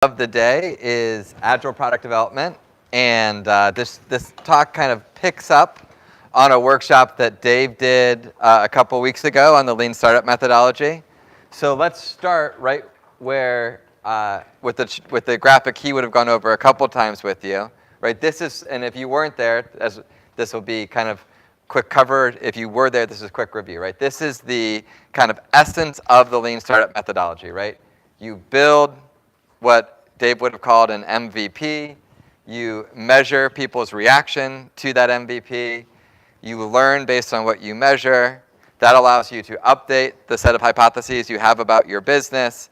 of the day is Agile product development, and this talk kind of picks up on a workshop that Dave did a couple weeks ago on the Lean Startup methodology. So let's start right where with the graphic he would have gone over a couple times with you. Right, this is, and if you weren't there, this will be kind of quick cover. If you were there, this is quick review. Right, this is the kind of essence of the Lean Startup methodology. Right, you build what Dave would have called an MVP. You measure people's reaction to that MVP. You learn based on what you measure. That allows you to update the set of hypotheses you have about your business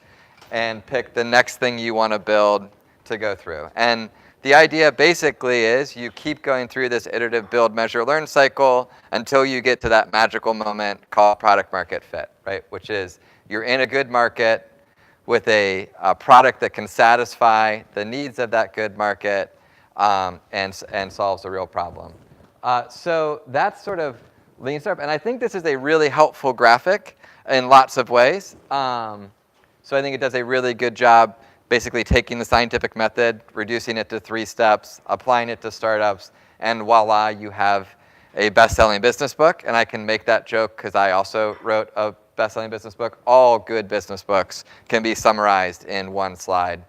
and pick the next thing you want to build to go through. And the idea basically is you keep going through this iterative build, measure, learn cycle until you get to that magical moment called product market fit, right? Which is you're in a good market with a product that can satisfy the needs of that good market and solves a real problem. So that's sort of Lean Startup. And I think this is a really helpful graphic in lots of ways. So I think it does a really good job basically taking the scientific method, reducing it to 3 steps, applying it to startups, and voila, you have a best-selling business book. And I can make that joke because I also wrote a best-selling business book. All good business books can be summarized in one slide.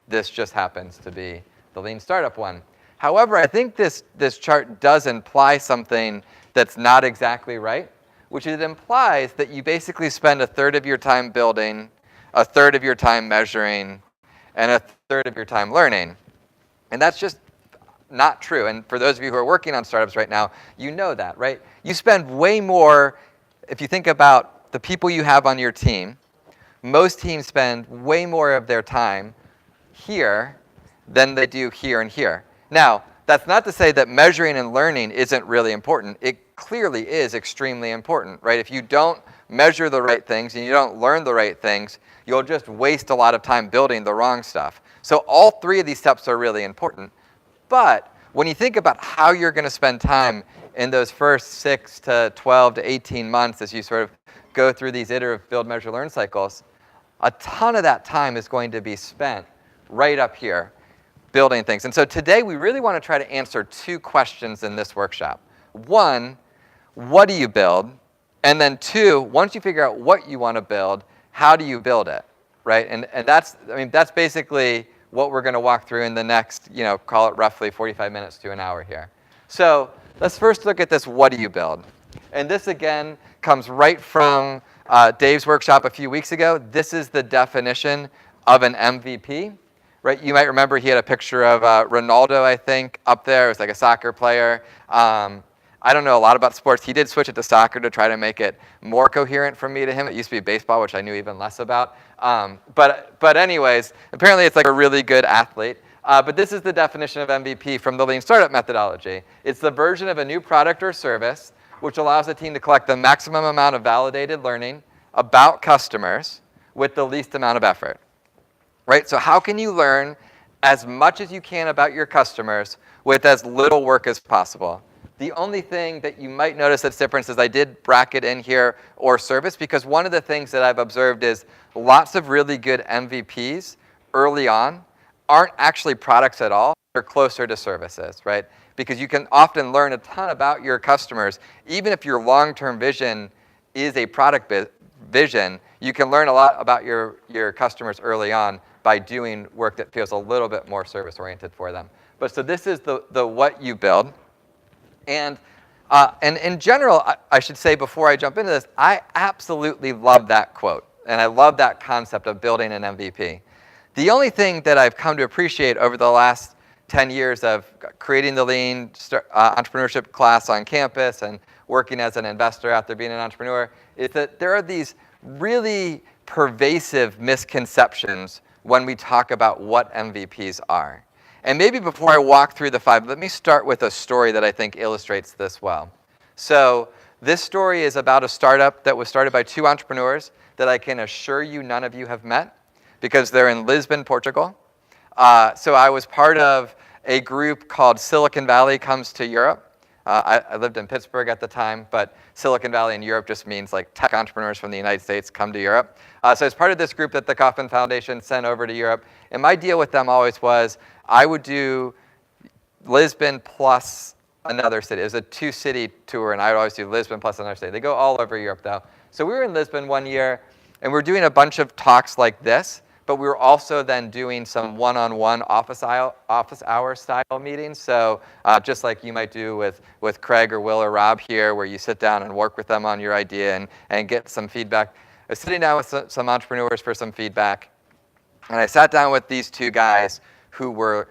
This just happens to be the Lean Startup one. However, I think this chart does imply something that's not exactly right, which it implies that you basically spend a third of your time building, a third of your time measuring, and a third of your time learning. And that's just not true. And for those of you who are working on startups right now, you know that, right? You spend way more, if you think about the people you have on your team, most teams spend way more of their time here than they do here and here. Now, that's not to say that measuring and learning isn't really important. It clearly is extremely important, right? If you don't measure the right things and you don't learn the right things, you'll just waste a lot of time building the wrong stuff. So all 3 of these steps are really important. But when you think about how you're going to spend time in those first 6 to 12 to 18 months as you sort of go through these iterative build, measure, learn cycles, a ton of that time is going to be spent right up here building things. And so today we really want to try to answer 2 questions in this workshop. 1, what do you build? And then 2, once you figure out what you want to build, how do you build it, right? And that's basically what we're going to walk through in the next, call it roughly 45 minutes to an hour here. So let's first look at this, what do you build? And this, again, comes right from Dave's workshop a few weeks ago. This is the definition of an MVP, right? You might remember he had a picture of Ronaldo, I think, up there. It was like a soccer player. I don't know a lot about sports. He did switch it to soccer to try to make it more coherent from me to him. It used to be baseball, which I knew even less about. But anyways, apparently it's like a really good athlete. But this is the definition of MVP from the Lean Startup methodology. It's the version of a new product or service which allows a team to collect the maximum amount of validated learning about customers with the least amount of effort. Right? So how can you learn as much as you can about your customers with as little work as possible? The only thing that you might notice that's different is I did bracket in here or service, because one of the things that I've observed is lots of really good MVPs early on aren't actually products at all. They're closer to services, right? Because you can often learn a ton about your customers. Even if your long-term vision is a product vision, you can learn a lot about your customers early on by doing work that feels a little bit more service-oriented for them. But so this is the what you build. And in general, I should say before I jump into this, I absolutely love that quote. And I love that concept of building an MVP. The only thing that I've come to appreciate over the last 10 years of creating the Lean entrepreneurship class on campus and working as an investor after being an entrepreneur is that there are these really pervasive misconceptions when we talk about what MVPs are. And maybe before I walk through the 5, let me start with a story that I think illustrates this well. So this story is about a startup that was started by 2 entrepreneurs that I can assure you none of you have met because they're in Lisbon, Portugal. So I was part of a group called Silicon Valley Comes to Europe. I lived in Pittsburgh at the time, but Silicon Valley in Europe just means like tech entrepreneurs from the United States come to Europe. So as part of this group that the Kauffman Foundation sent over to Europe, and my deal with them always was I would do Lisbon plus another city. It was a 2-city tour, and I would always do Lisbon plus another city. They go all over Europe, though. So we were in Lisbon one year, and we were doing a bunch of talks like this, but we were also then doing some one-on-one office hour style meetings. So just like you might do with Craig or Will or Rob here, where you sit down and work with them on your idea and get some feedback. I was sitting down with some entrepreneurs for some feedback, and I sat down with these two guys who were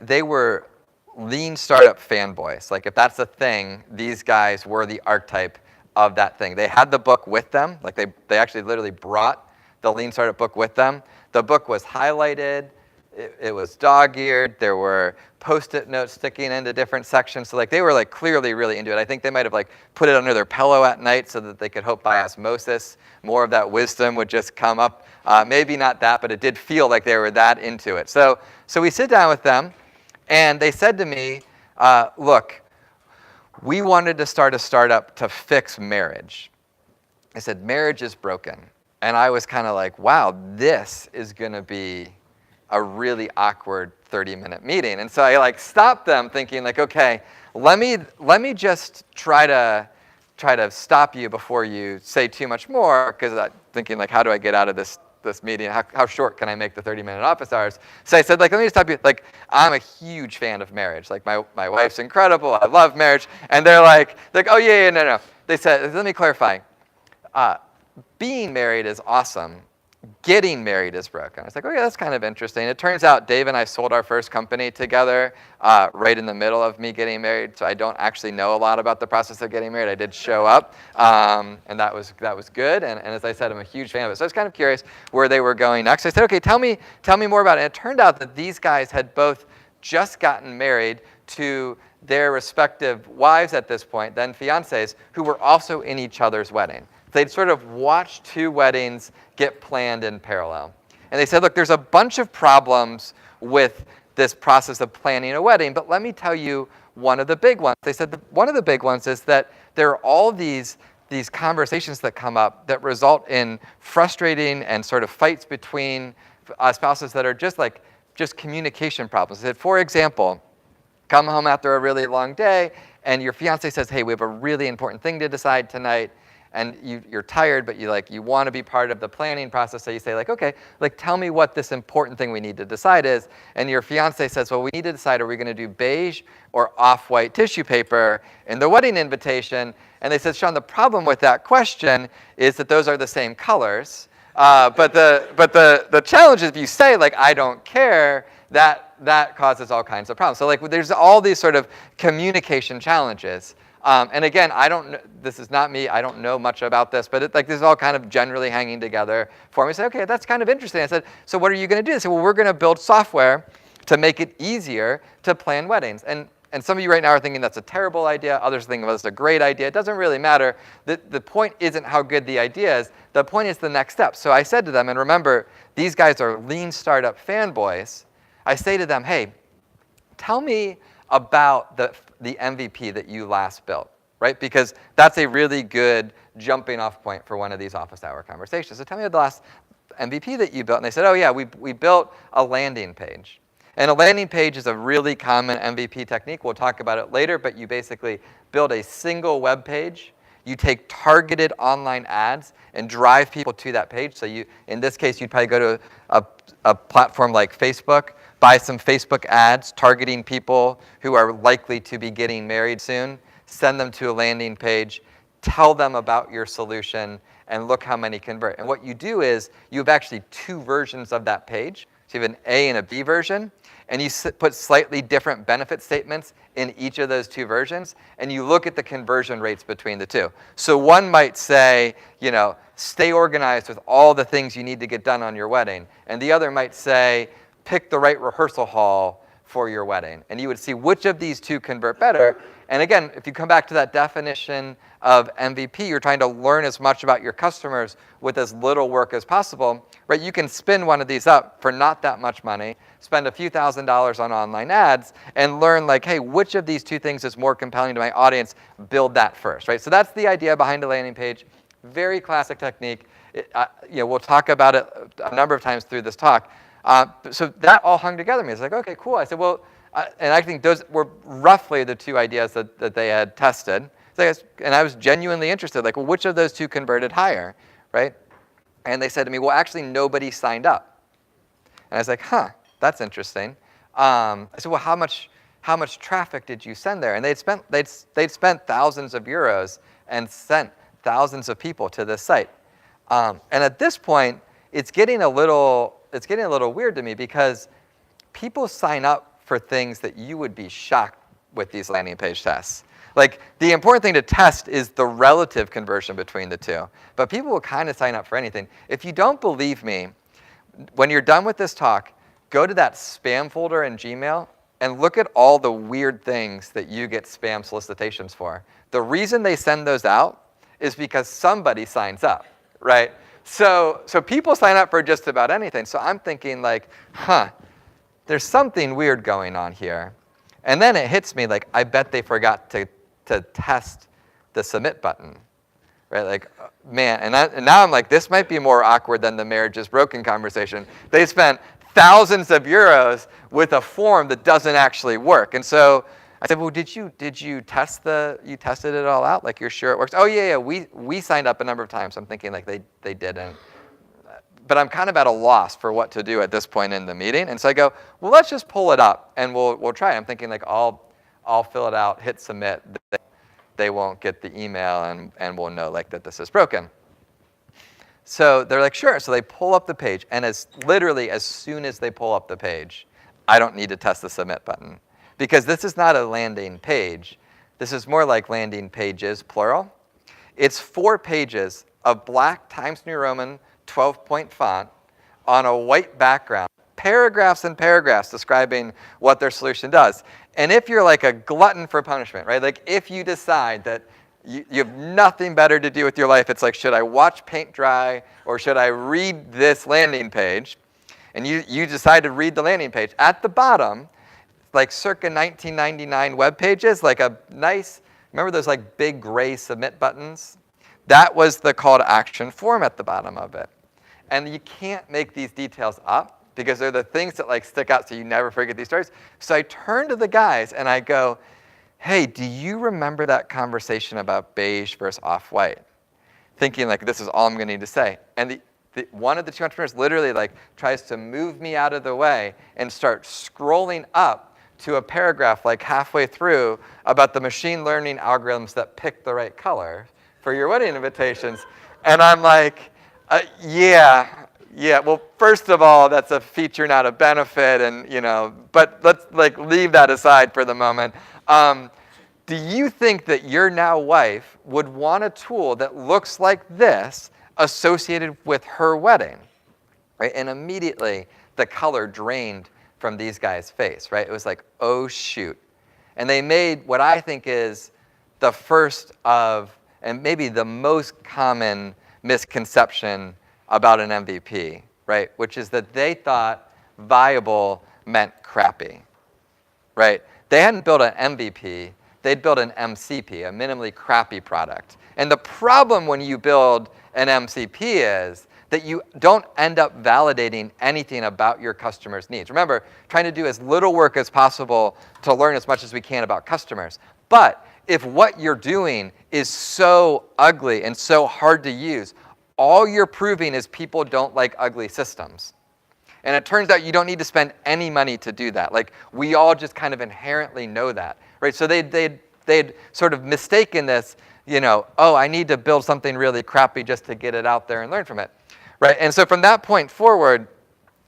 they were lean startup fanboys. Like if that's a thing, these guys were the archetype of that thing. They had the book with them. Like they actually literally brought the Lean Startup book with them. The book was highlighted. It was dog-eared. There were Post-it notes sticking into different sections. So they were clearly really into it. I think they might have put it under their pillow at night so that they could hope by osmosis more of that wisdom would just come up. Maybe not that, but it did feel like they were that into it. So we sit down with them, and they said to me, look, we wanted to start a startup to fix marriage. I said, marriage is broken. And I was kind of like, wow, this is going to be a really awkward 30-minute meeting. And so I stopped them thinking okay, let me just try to stop you before you say too much more, because I'm thinking how do I get out of this meeting? How short can I make the 30-minute office hours? So I said, let me just stop you. I'm a huge fan of marriage. My wife's incredible. I love marriage. And they're like, oh, yeah, no. They said, let me clarify. Being married is awesome. Getting married is broken. I was like, oh, yeah, that's kind of interesting. It turns out Dave and I sold our first company together right in the middle of me getting married, so I don't actually know a lot about the process of getting married. I did show up, and that was good. And as I said, I'm a huge fan of it. So I was kind of curious where they were going next. I said, okay, tell me more about it. And it turned out that these guys had both just gotten married to their respective wives at this point, then fiancés, who were also in each other's wedding. They'd sort of watched 2 weddings get planned in parallel. And they said, look, there's a bunch of problems with this process of planning a wedding, but let me tell you one of the big ones. They said one of the big ones is that there are all these conversations that come up that result in frustrating and sort of fights between spouses that are just communication problems. They said, for example, come home after a really long day, and your fiance says, hey, we have a really important thing to decide tonight. And you're tired, but you want to be part of the planning process. So you say okay, tell me what this important thing we need to decide is. And your fiance says, well, we need to decide, are we going to do beige or off-white tissue paper in the wedding invitation? And they said, Sean, the problem with that question is that those are the same colors. But the challenge is if you say I don't care, that causes all kinds of problems. So there's all these sort of communication challenges. And again, this is not me, I don't know much about this, but this is all kind of generally hanging together for me. I said, okay, that's kind of interesting. I said, so what are you going to do? They said, well, we're going to build software to make it easier to plan weddings. And some of you right now are thinking that's a terrible idea. Others are thinking, well, it's a great idea. It doesn't really matter. The point isn't how good the idea is. The point is the next step. So I said to them, and remember, these guys are lean startup fanboys. I say to them, hey, tell me about the MVP that you last built, right? Because that's a really good jumping off point for one of these office hour conversations. So tell me the last MVP that you built. And they said, oh yeah, we built a landing page. And a landing page is a really common MVP technique. We'll talk about it later, but you basically build a single web page. You take targeted online ads and drive people to that page. So in this case, you'd probably go to a platform like Facebook, buy some Facebook ads targeting people who are likely to be getting married soon, send them to a landing page, tell them about your solution, and look how many convert. And what you do is you have actually 2 versions of that page. So you have an A and a B version, and you put slightly different benefit statements in each of those 2 versions, and you look at the conversion rates between the 2. So one might say, stay organized with all the things you need to get done on your wedding. And the other might say, pick the right rehearsal hall for your wedding. And you would see which of these two convert better. And again, if you come back to that definition of MVP, you're trying to learn as much about your customers with as little work as possible, right? You can spin one of these up for not that much money, spend a few $1,000s on online ads, and learn like, hey, which of these two things is more compelling to my audience? Build that first, right? So that's the idea behind a landing page. Very classic technique. We'll talk about it a number of times through this talk. So that all hung together. It's like, okay, cool. I said, well, and I think those were roughly the two ideas that they had tested. And I was genuinely interested, like, well, which of those two converted higher, right? And they said to me, well, actually, nobody signed up. And I was like, huh, that's interesting. I said, well, how much traffic did you send there? And they'd spent thousands of euros and sent thousands of people to this site. And at this point, it's getting a little weird to me because people sign up for things that you would be shocked with these landing page tests. Like, the important thing to test is the relative conversion between the two. But people will kind of sign up for anything. If you don't believe me, when you're done with this talk, go to that spam folder in Gmail and look at all the weird things that you get spam solicitations for. The reason they send those out is because somebody signs up, right? So people sign up for just about anything. So I'm thinking like, there's something weird going on here. And then it hits me like, I bet they forgot to test the submit button, right? Like, man, and now I'm like, this might be more awkward than the marriage is broken conversation. They spent thousands of euros with a form that doesn't actually work. And so I said, well, did you tested it all out? Like, you're sure it works? Oh, yeah, we signed up a number of times. I'm thinking like they didn't. But I'm kind of at a loss for what to do at this point in the meeting. And so I go, well, let's just pull it up and we'll try it. I'm thinking like, I'll fill it out, hit submit. They won't get the email and we'll know like that this is broken. So they're like, sure. So they pull up the page, and literally as soon as they pull up the page, I don't need to test the submit button. Because this is not a landing page. This is more like landing pages, plural. It's 4 pages of black Times New Roman 12-point font on a white background, paragraphs and paragraphs describing what their solution does. And if you're like a glutton for punishment, right? Like, if you decide that you have nothing better to do with your life, it's like, should I watch paint dry or should I read this landing page? And you decide to read the landing page. At the bottom, like circa 1999 web pages, like a nice, remember those like big gray submit buttons? That was the call to action form at the bottom of it. And you can't make these details up because they're the things that like stick out so you never forget these stories. So I turn to the guys and I go, hey, do you remember that conversation about beige versus off-white? Thinking like, this is all I'm going to need to say. And one of the two entrepreneurs literally like tries to move me out of the way and start scrolling up to a paragraph like halfway through about the machine learning algorithms that pick the right color for your wedding invitations. And I'm like, yeah. Well, first of all, that's a feature, not a benefit, and but let's like leave that aside for the moment. Do you think that your now wife would want a tool that looks like this associated with her wedding? Right? And immediately the color drained from these guys' face, right? It was like, oh shoot. And they made what I think is the first of, and maybe the most common misconception about an MVP, right? Which is that they thought viable meant crappy, right? They hadn't built an MVP, they'd built an MCP, a minimally crappy product. And the problem when you build an MCP is that you don't end up validating anything about your customer's needs. Remember, trying to do as little work as possible to learn as much as we can about customers. But if what you're doing is so ugly and so hard to use, all you're proving is people don't like ugly systems. And it turns out you don't need to spend any money to do that. Like, we all just kind of inherently know that, right? So they'd sort of mistaken this, oh, I need to build something really crappy just to get it out there and learn from it, right? And so from that point forward,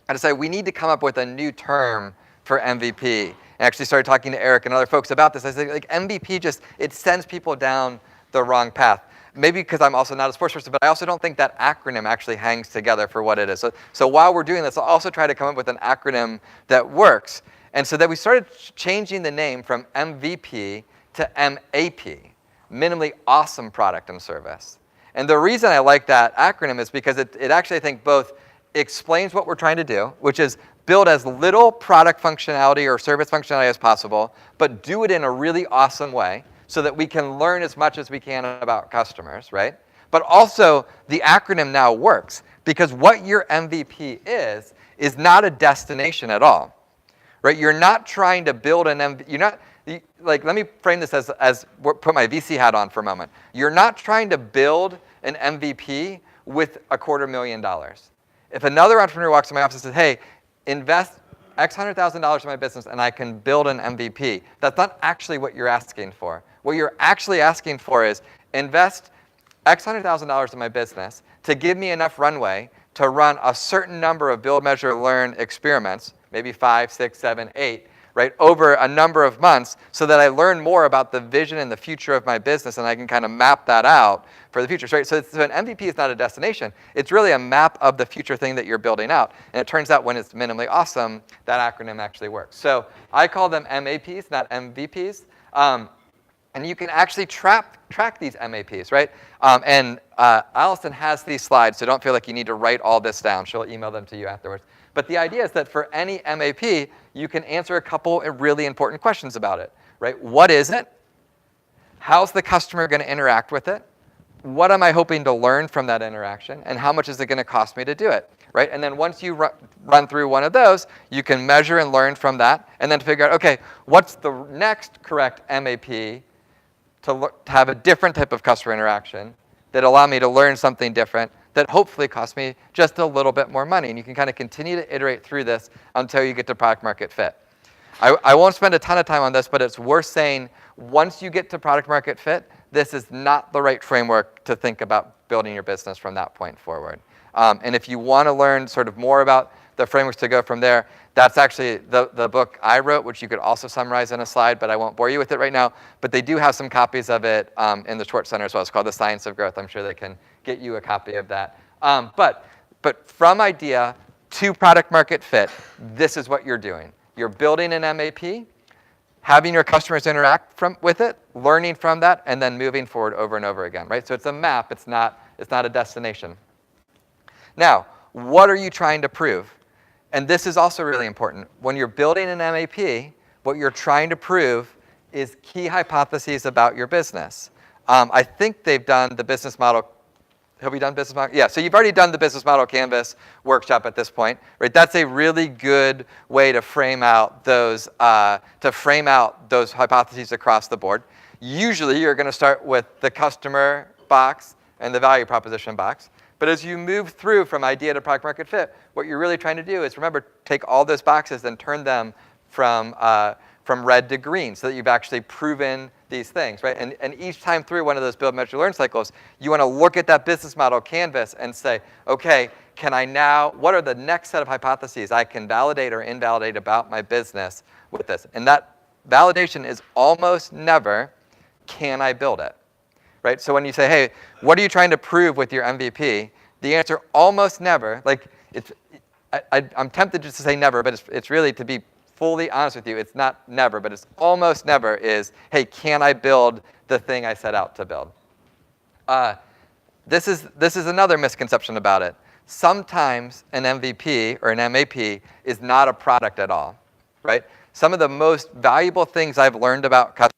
I decided we need to come up with a new term for MVP. I actually started talking to Eric and other folks about this. I said, like, MVP it sends people down the wrong path. Maybe because I'm also not a sports person, but I also don't think that acronym actually hangs together for what it is. So while we're doing this, I'll also try to come up with an acronym that works. And so then we started changing the name from MVP to MAP, minimally awesome product and service. And the reason I like that acronym is because it actually, I think, both explains what we're trying to do, which is build as little product functionality or service functionality as possible, but do it in a really awesome way so that we can learn as much as we can about customers, right? But also, the acronym now works because what your MVP is not a destination at all, right? You're not trying to build an MVP. You're not, like, let me frame this as put my VC hat on for a moment. You're not trying to build an MVP with $250,000. If another entrepreneur walks in my office and says, hey, invest X $100,000 in my business and I can build an MVP, that's not actually what you're asking for. What you're actually asking for is invest X $100,000 in my business to give me enough runway to run a certain number of build, measure, learn experiments, maybe 5, 6, 7, 8, right, over a number of months so that I learn more about the vision and the future of my business and I can kind of map that out for the future. Right? So an MVP is not a destination. It's really a map of the future thing that you're building out. And it turns out when it's minimally awesome, that acronym actually works. So I call them MAPs, not MVPs. And you can actually track these MAPs, right? Allison has these slides, so don't feel like you need to write all this down. She'll email them to you afterwards. But the idea is that for any MAP, you can answer a couple of really important questions about it, right? What is it? How's the customer going to interact with it? What am I hoping to learn from that interaction? And how much is it going to cost me to do it, right? And then once you run through one of those, you can measure and learn from that, and then figure out, okay, what's the next correct MAP to have a different type of customer interaction that allow me to learn something different that hopefully costs me just a little bit more money. And you can kind of continue to iterate through this until you get to product market fit. I won't spend a ton of time on this, but it's worth saying once you get to product market fit, this is not the right framework to think about building your business from that point forward. And if you want to learn sort of more about the frameworks to go from there, that's actually the book I wrote, which you could also summarize in a slide, but I won't bore you with it right now. But they do have some copies of it in the Schwartz Center as well. It's called The Science of Growth. I'm sure they can get you a copy of that. But from idea to product market fit, this is what you're doing. You're building an MAP, having your customers interact with it, learning from that, and then moving forward over and over again, right? So it's a map. It's not a destination. Now, what are you trying to prove? And this is also really important. When you're building an MAP, what you're trying to prove is key hypotheses about your business. I think they've done the business model. Have we done business model? Yeah, so you've already done the business model canvas workshop at this point, right? That's a really good way to frame out those hypotheses across the board. Usually, you're going to start with the customer box and the value proposition box. But as you move through from idea to product market fit, what you're really trying to do is, remember, take all those boxes and turn them from red to green so that you've actually proven these things, right? And each time through one of those build, measure, learn cycles, you want to look at that business model canvas and say, okay, what are the next set of hypotheses I can validate or invalidate about my business with this? And that validation is almost never, can I build it? Right? So when you say, hey, what are you trying to prove with your MVP? The answer almost never, I'm tempted just to say never, but it's really, to be fully honest with you, it's not never, but it's almost never is, hey, can I build the thing I set out to build? This is another misconception about it. Sometimes an MVP or an MAP is not a product at all, right? Some of the most valuable things I've learned about customers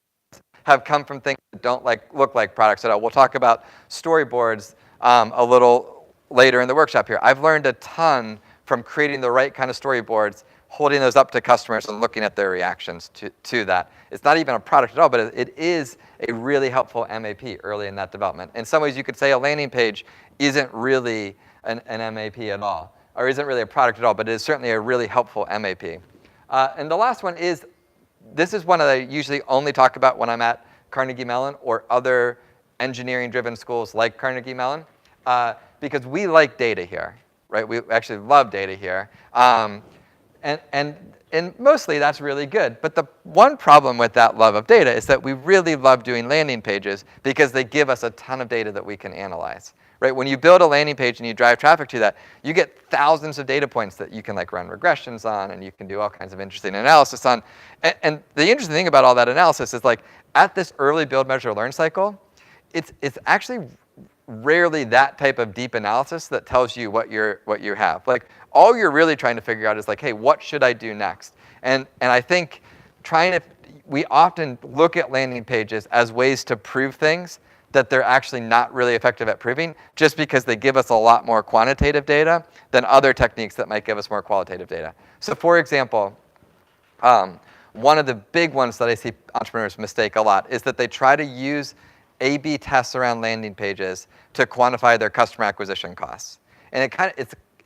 have come from things that don't look like products at all. We'll talk about storyboards a little later in the workshop here. I've learned a ton from creating the right kind of storyboards, holding those up to customers and looking at their reactions to that. It's not even a product at all, but it is a really helpful MAP early in that development. In some ways, you could say a landing page isn't really an MAP at all, or isn't really a product at all, but it is certainly a really helpful MAP. And the last one is, this is one that I usually only talk about when I'm at Carnegie Mellon or other engineering-driven schools like Carnegie Mellon, because we like data here, right? We actually love data here. And mostly that's really good. But the one problem with that love of data is that we really love doing landing pages because they give us a ton of data that we can analyze, right? When you build a landing page and you drive traffic to that, you get thousands of data points that you can like run regressions on, and you can do all kinds of interesting analysis on. And the interesting thing about all that analysis is like at this early build, measure, learn cycle, it's actually rarely that type of deep analysis that tells you what you have. Like all you're really trying to figure out is like, hey, what should I do next? And I think we often look at landing pages as ways to prove things that they're actually not really effective at proving, just because they give us a lot more quantitative data than other techniques that might give us more qualitative data. So for example, one of the big ones that I see entrepreneurs mistake a lot is that they try to use A/B tests around landing pages to quantify their customer acquisition costs. And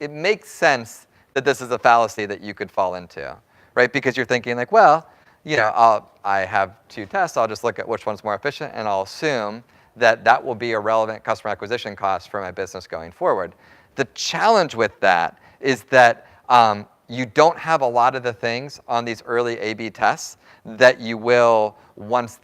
it makes sense that this is a fallacy that you could fall into, right? Because you're thinking like, well, I have 2 tests, I'll just look at which one's more efficient, and I'll assume that will be a relevant customer acquisition cost for my business going forward. The challenge with that is that you don't have a lot of the things on these early A/B tests that you will once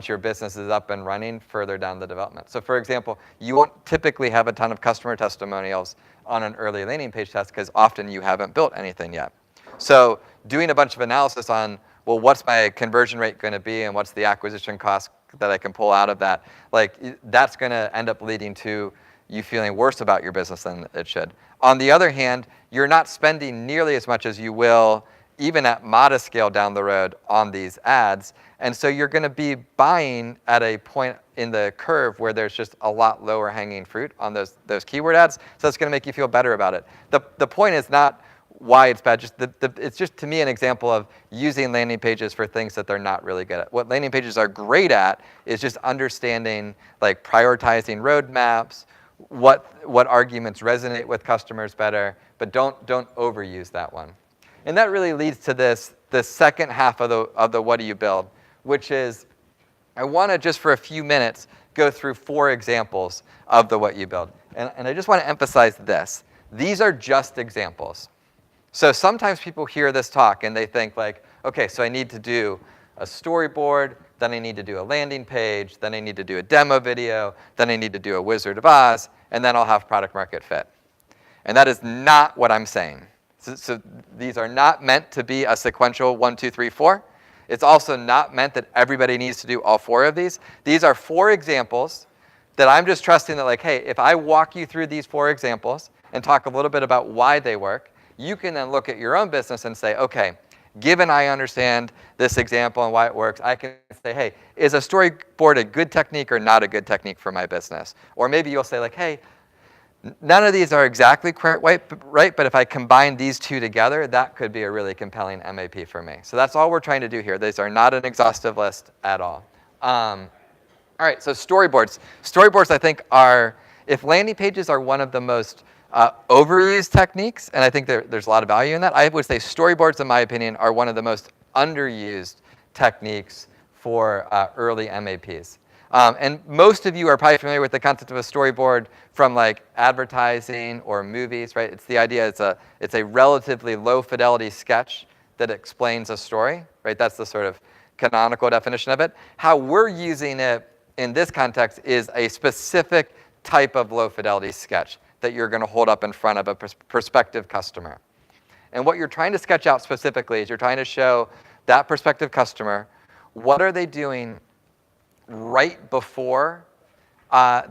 your business is up and running further down the development. So for example, you won't typically have a ton of customer testimonials on an early landing page test because often you haven't built anything yet. So doing a bunch of analysis on, well, what's my conversion rate going to be and what's the acquisition cost that I can pull out of that, like that's going to end up leading to you feeling worse about your business than it should. On the other hand, you're not spending nearly as much as you will even at modest scale down the road on these ads. And so you're going to be buying at a point in the curve where there's just a lot lower hanging fruit on those keyword ads. So it's going to make you feel better about it. The point is not why it's bad. It's just to me an example of using landing pages for things that they're not really good at. What landing pages are great at is just understanding, like prioritizing roadmaps, what arguments resonate with customers better, but don't overuse that one. And that really leads to the second half of the what do you build, which is I want to just for a few minutes go through 4 examples of the what you build. And I just want to emphasize this. These are just examples. So sometimes people hear this talk and they think like, okay, so I need to do a storyboard, then I need to do a landing page, then I need to do a demo video, then I need to do a Wizard of Oz, and then I'll have product market fit. And that is not what I'm saying. So these are not meant to be a sequential 1, 2, 3, 4. It's also not meant that everybody needs to do all 4 of these. These are 4 examples that I'm just trusting that like, hey, if I walk you through these 4 examples and talk a little bit about why they work, you can then look at your own business and say, okay, given I understand this example and why it works, I can say, hey, is a storyboard a good technique or not a good technique for my business? Or maybe you'll say like, hey, none of these are exactly right, but if I combine these 2 together, that could be a really compelling MAP for me. So that's all we're trying to do here. These are not an exhaustive list at all. All right, so storyboards. Storyboards, I think, if landing pages are one of the most overused techniques, and I think there's a lot of value in that, I would say storyboards, in my opinion, are one of the most underused techniques for early MAPs. And most of you are probably familiar with the concept of a storyboard from like advertising or movies, right? It's the idea it's a relatively low fidelity sketch that explains a story, right? That's the sort of canonical definition of it. How we're using it in this context is a specific type of low fidelity sketch that you're going to hold up in front of a prospective customer. And what you're trying to sketch out specifically is you're trying to show that prospective customer what are they doing right before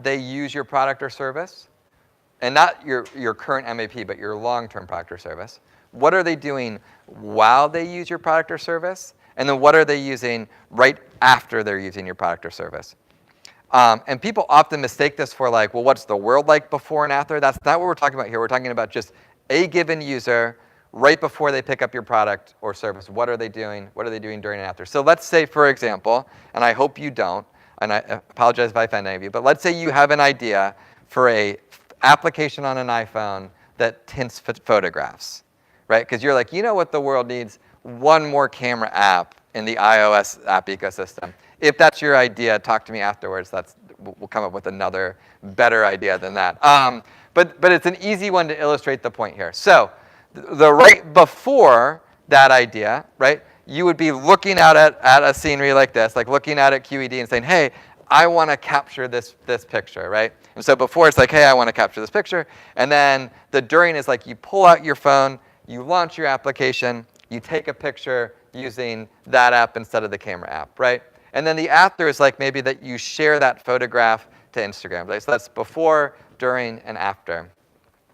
they use your product or service, and not your current MAP, but your long-term product or service. What are they doing while they use your product or service? And then what are they using right after they're using your product or service? And people often mistake this for like, well, what's the world like before and after? That's not what we're talking about here. We're talking about just a given user right before they pick up your product or service. What are they doing? What are they doing during and after? So let's say, for example, and I hope you don't, and I apologize if I offend any of you, but let's say you have an idea for a application on an iPhone that tints photographs, right? Because you're like, you know what the world needs? One more camera app in the iOS app ecosystem. If that's your idea, talk to me afterwards. We'll come up with another better idea than that. But it's an easy one to illustrate the point here. So the right before that idea, right, you would be looking out at a scenery like this, like looking out at QED and saying, hey, I want to capture this picture, right? And so before it's like, hey, I want to capture this picture. And then the during is like you pull out your phone, you launch your application, you take a picture using that app instead of the camera app, right? And then the after is like maybe that you share that photograph to Instagram. Right? So that's before, during, and after.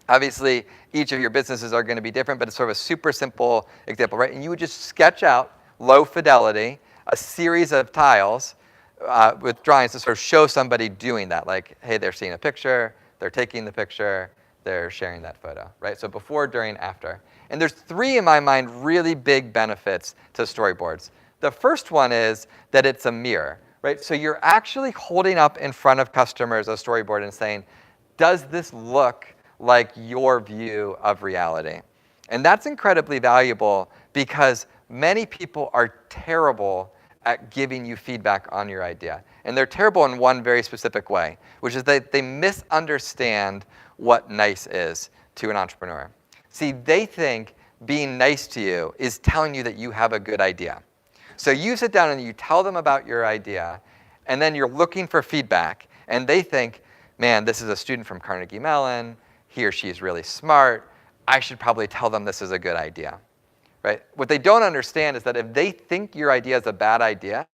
Obviously, each of your businesses are going to be different, but it's sort of a super simple example, right? And you would just sketch out, low fidelity, a series of tiles with drawings to sort of show somebody doing that. Like, hey, they're seeing a picture, they're taking the picture, they're sharing that photo, right? So before, during, after. And there's 3, in my mind, really big benefits to storyboards. The first one is that it's a mirror, right? So you're actually holding up in front of customers a storyboard and saying, does this look like your view of reality? And that's incredibly valuable because many people are terrible at giving you feedback on your idea. And they're terrible in one very specific way, which is that they misunderstand what nice is to an entrepreneur. See, they think being nice to you is telling you that you have a good idea. So you sit down and you tell them about your idea, and then you're looking for feedback, and they think, man, this is a student from Carnegie Mellon, he or she is really smart, I should probably tell them this is a good idea, right? What they don't understand is that if they think your idea is a bad idea,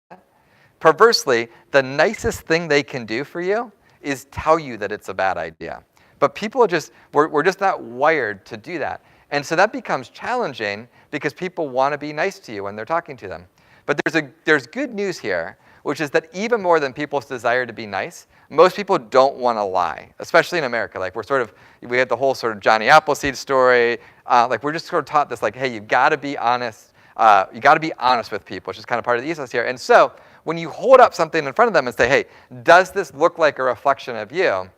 perversely, the nicest thing they can do for you is tell you that it's a bad idea. But people are just, we're just not wired to do that. And so that becomes challenging because people want to be nice to you when they're talking to them. But there's good news here, which is that even more than people's desire to be nice, most people don't want to lie, especially in America. Like we have the whole sort of Johnny Appleseed story. Like we're just sort of taught this, like, hey, you've got to be honest. You got to be honest with people, which is kind of part of the ethos here. And so when you hold up something in front of them and say, hey, does this look like a reflection of you?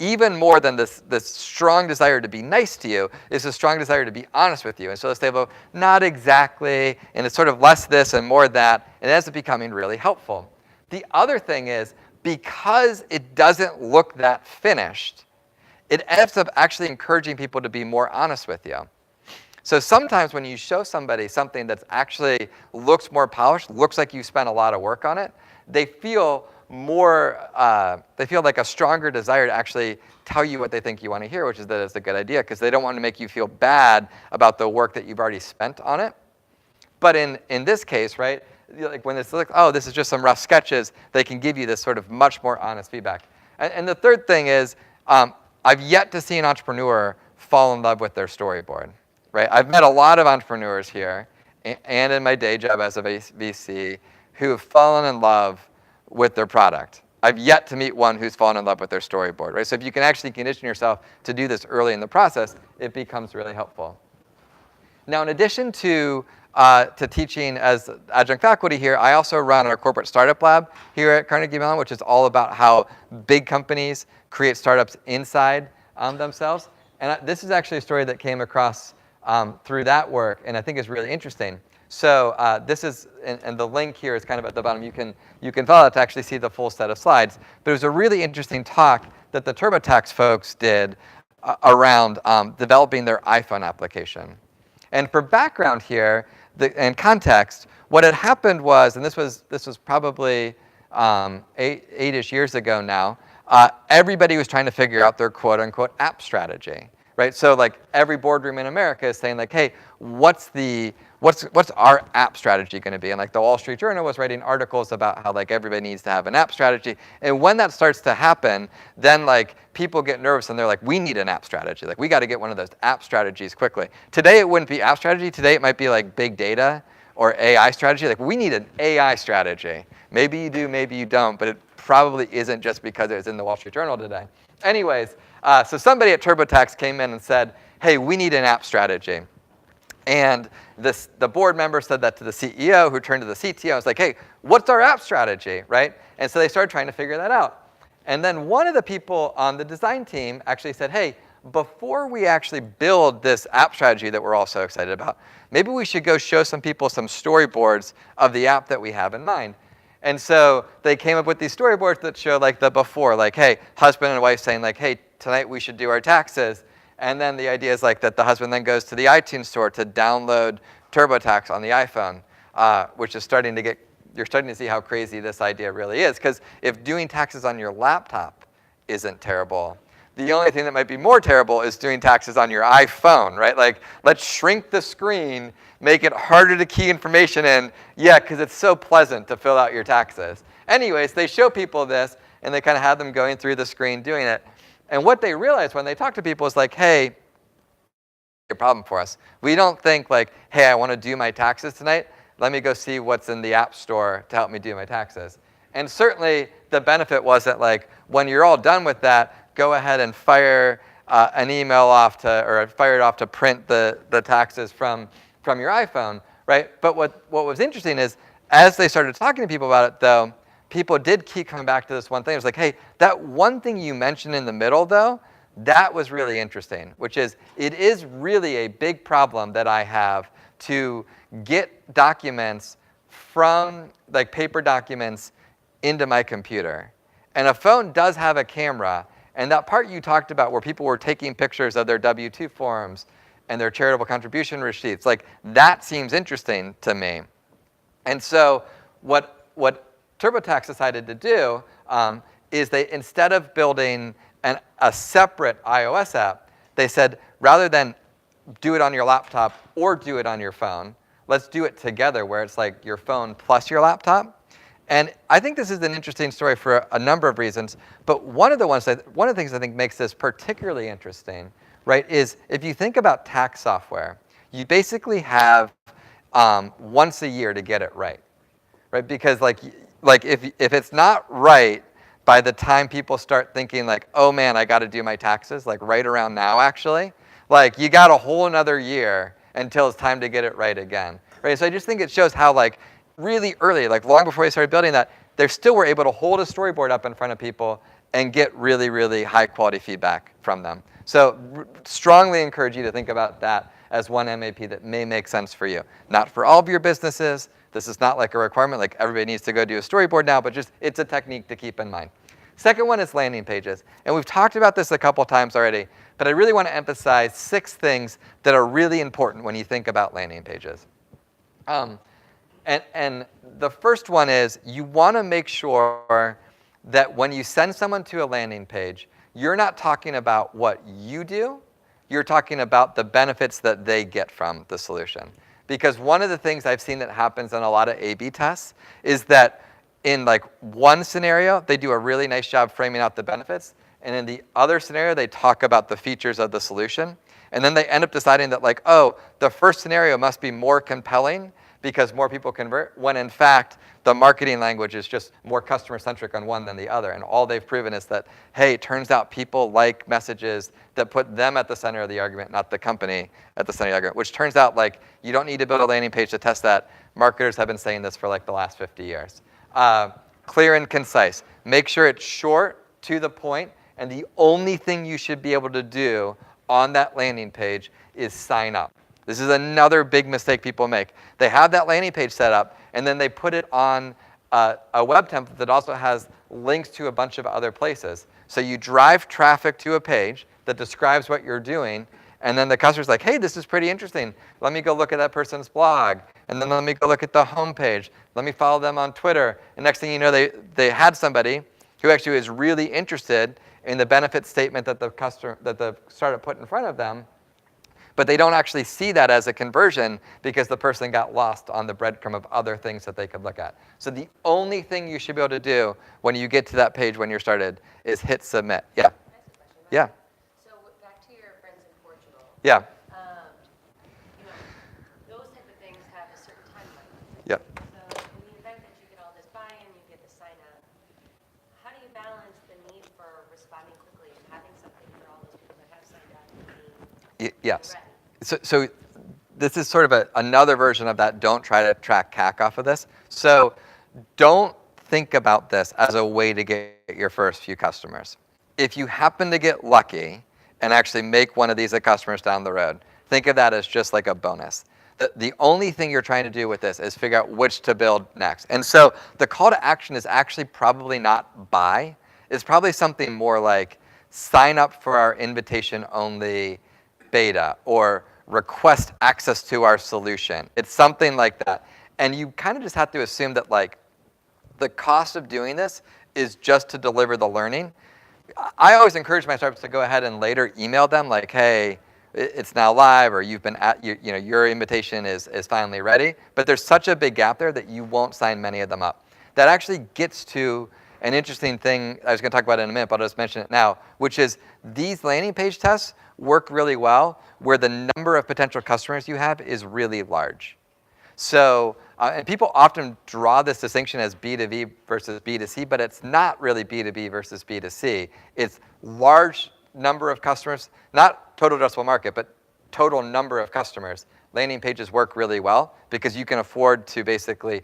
Even more than this strong desire to be nice to you is a strong desire to be honest with you. And so they go, not exactly, and it's sort of less this and more that, and it ends up becoming really helpful. The other thing is, because it doesn't look that finished, it ends up actually encouraging people to be more honest with you. So sometimes when you show somebody something that actually looks more polished, looks like you spent a lot of work on it, they feel they feel like a stronger desire to actually tell you what they think you want to hear, which is that it's a good idea, because they don't want to make you feel bad about the work that you've already spent on it. But in this case, right, like when it's like, oh, this is just some rough sketches, they can give you this sort of much more honest feedback. And the third thing is, I've yet to see an entrepreneur fall in love with their storyboard, right? I've met a lot of entrepreneurs here, and in my day job as a VC, who have fallen in love with their product. I've yet to meet one who's fallen in love with their storyboard, right? So if you can actually condition yourself to do this early in the process, it becomes really helpful. Now, in addition to teaching as adjunct faculty here, I also run our corporate startup lab here at Carnegie Mellon, which is all about how big companies create startups inside themselves. And this is actually a story that came across through that work, and I think is really interesting. So this is, and the link here is kind of at the bottom. You can follow it to actually see the full set of slides. But it was a really interesting talk that the TurboTax folks did around developing their iPhone application. And for background here and context, what had happened was, and this was probably eight-ish years ago now, everybody was trying to figure out their quote-unquote app strategy, right? So like every boardroom in America is saying like, hey, what's our app strategy going to be? And like the Wall Street Journal was writing articles about how like everybody needs to have an app strategy. And when that starts to happen, then like people get nervous and they're like, we need an app strategy. Like we got to get one of those app strategies quickly. Today it wouldn't be app strategy. Today it might be like big data or AI strategy. Like we need an AI strategy. Maybe you do, maybe you don't, but it probably isn't just because it was in the Wall Street Journal today. Anyways, so somebody at TurboTax came in and said, hey, we need an app strategy. And the board member said that to the CEO, who turned to the CTO and was like, hey, what's our app strategy, right? And so they started trying to figure that out. And then one of the people on the design team actually said, hey, before we actually build this app strategy that we're all so excited about, maybe we should go show some people some storyboards of the app that we have in mind. And so they came up with these storyboards that show like the before, like, hey, husband and wife saying like, hey, tonight we should do our taxes. And then the idea is like that the husband then goes to the iTunes store to download TurboTax on the iPhone, which is you're starting to see how crazy this idea really is. Because if doing taxes on your laptop isn't terrible. The only thing that might be more terrible is doing taxes on your iPhone, right? Like, let's shrink the screen, make it harder to key information in. Yeah, because it's so pleasant to fill out your taxes. Anyways, they show people this, and they kind of have them going through the screen doing it. And what they realize when they talk to people is like, hey, a problem for us. We don't think like, hey, I want to do my taxes tonight. Let me go see what's in the App Store to help me do my taxes. And certainly the benefit wasn't like, when you're all done with that, go ahead and fire an email off to, or fire it off to print the taxes from your iPhone, right? But what was interesting is, as they started talking to people about it, though, people did keep coming back to this one thing. It was like, hey, that one thing you mentioned in the middle, though, that was really interesting, which is, it is really a big problem that I have to get documents from, like, paper documents into my computer. And a phone does have a camera, and that part you talked about where people were taking pictures of their W-2 forms and their charitable contribution receipts, like, that seems interesting to me. And so what TurboTax decided to do is they, instead of building a separate iOS app, they said, rather than do it on your laptop or do it on your phone, let's do it together where it's like your phone plus your laptop. And I think this is an interesting story for a number of reasons. But one of the things I think makes this particularly interesting, right, is if you think about tax software, you basically have once a year to get it right, Because like if it's not right by the time people start thinking like, oh man, I got to do my taxes, like right around now actually, like you got a whole another year until it's time to get it right again, right? So I just think it shows how like really early, like long before they started building that, they still were able to hold a storyboard up in front of people and get really, really high quality feedback from them. So strongly encourage you to think about that as one MAP that may make sense for you. Not for all of your businesses. This is not like a requirement, like everybody needs to go do a storyboard now, but just it's a technique to keep in mind. Second one is landing pages. And we've talked about this a couple times already, but I really want to emphasize 6 things that are really important when you think about landing pages. And the first one is you want to make sure that when you send someone to a landing page, you're not talking about what you do, you're talking about the benefits that they get from the solution. Because one of the things I've seen that happens in a lot of A/B tests is that in like one scenario, they do a really nice job framing out the benefits, and in the other scenario, they talk about the features of the solution. And then they end up deciding that like, oh, the first scenario must be more compelling because more people convert, when in fact, the marketing language is just more customer-centric on one than the other. And all they've proven is that, hey, it turns out people like messages that put them at the center of the argument, not the company at the center of the argument, which turns out like you don't need to build a landing page to test that. Marketers have been saying this for like the last 50 years. Clear and concise. Make sure it's short, to the point, and the only thing you should be able to do on that landing page is sign up. This is another big mistake people make. They have that landing page set up, and then they put it on a web template that also has links to a bunch of other places. So you drive traffic to a page that describes what you're doing, and then the customer's like, hey, this is pretty interesting. Let me go look at that person's blog, and then let me go look at the homepage. Let me follow them on Twitter. And next thing you know, they had somebody who actually is really interested in the benefit statement that the startup put in front of them, but they don't actually see that as a conversion because the person got lost on the breadcrumb of other things that they could look at. So the only thing you should be able to do when you get to that page when you're started is hit submit. Yeah. Yeah. So back to your friends in Portugal. Yeah. Those type of things have a certain timeline. Yep. So in the event that you get all this buy-in, you get the sign-up, how do you balance the need for responding quickly and having something for all those people that have signed up and being yes. ready? So this is sort of another version of that. Don't try to track CAC off of this. So don't think about this as a way to get your first few customers. If you happen to get lucky and actually make one of these a customers down the road, think of that as just like a bonus. The only thing you're trying to do with this is figure out which to build next. And so the call to action is actually probably not buy. It's probably something more like sign up for our invitation-only beta or request access to our solution. It's something like that. And you kind of just have to assume that like the cost of doing this is just to deliver the learning. I always encourage my startups to go ahead and later email them like, hey, it's now live, or you've been at, your invitation is finally ready. But there's such a big gap there that you won't sign many of them up. That actually gets to an interesting thing I was going to talk about in a minute, but I'll just mention it now, which is these landing page tests work really well where the number of potential customers you have is really large. So, and people often draw this distinction as B2B versus B2C, but it's not really B2B versus B2C. It's large number of customers, not total addressable market, but total number of customers. Landing pages work really well because you can afford to basically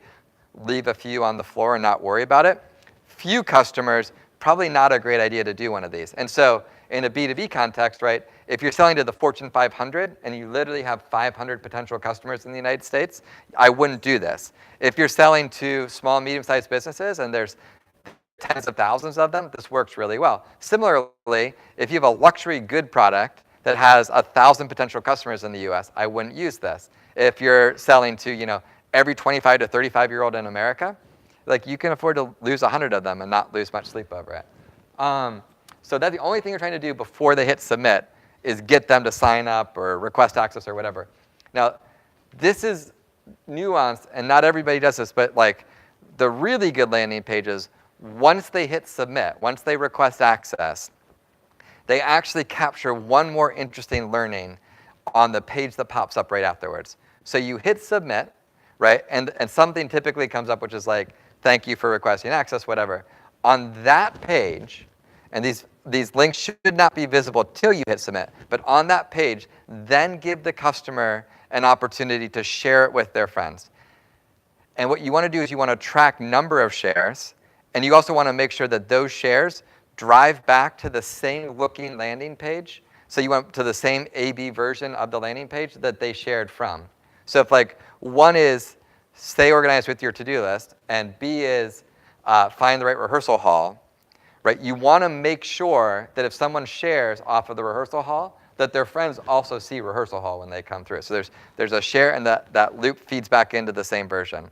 leave a few on the floor and not worry about it. Few customers, probably not a great idea to do one of these. And so in a B2B context, right, if you're selling to the Fortune 500 and you literally have 500 potential customers in the United States, I wouldn't do this. If you're selling to small, medium-sized businesses and there's tens of thousands of them, this works really well. Similarly, if you have a luxury good product that has 1,000 potential customers in the US, I wouldn't use this. If you're selling to, every 25 to 35-year-old in America, like you can afford to lose 100 of them and not lose much sleep over it. So that's the only thing you're trying to do before they hit submit is get them to sign up or request access or whatever. Now, this is nuanced, and not everybody does this, but like the really good landing pages, once they hit submit, once they request access, they actually capture one more interesting learning on the page that pops up right afterwards. So you hit submit, right? And something typically comes up, which is like, thank you for requesting access, whatever. On that page, and these links should not be visible till you hit submit, but on that page, then give the customer an opportunity to share it with their friends. And what you want to do is you want to track number of shares, and you also want to make sure that those shares drive back to the same looking landing page. So you want to the same A/B version of the landing page that they shared from. So if like one is stay organized with your to-do list, and B is find the right rehearsal hall, right? You want to make sure that if someone shares off of the rehearsal hall, that their friends also see rehearsal hall when they come through. So there's a share, and that loop feeds back into the same version.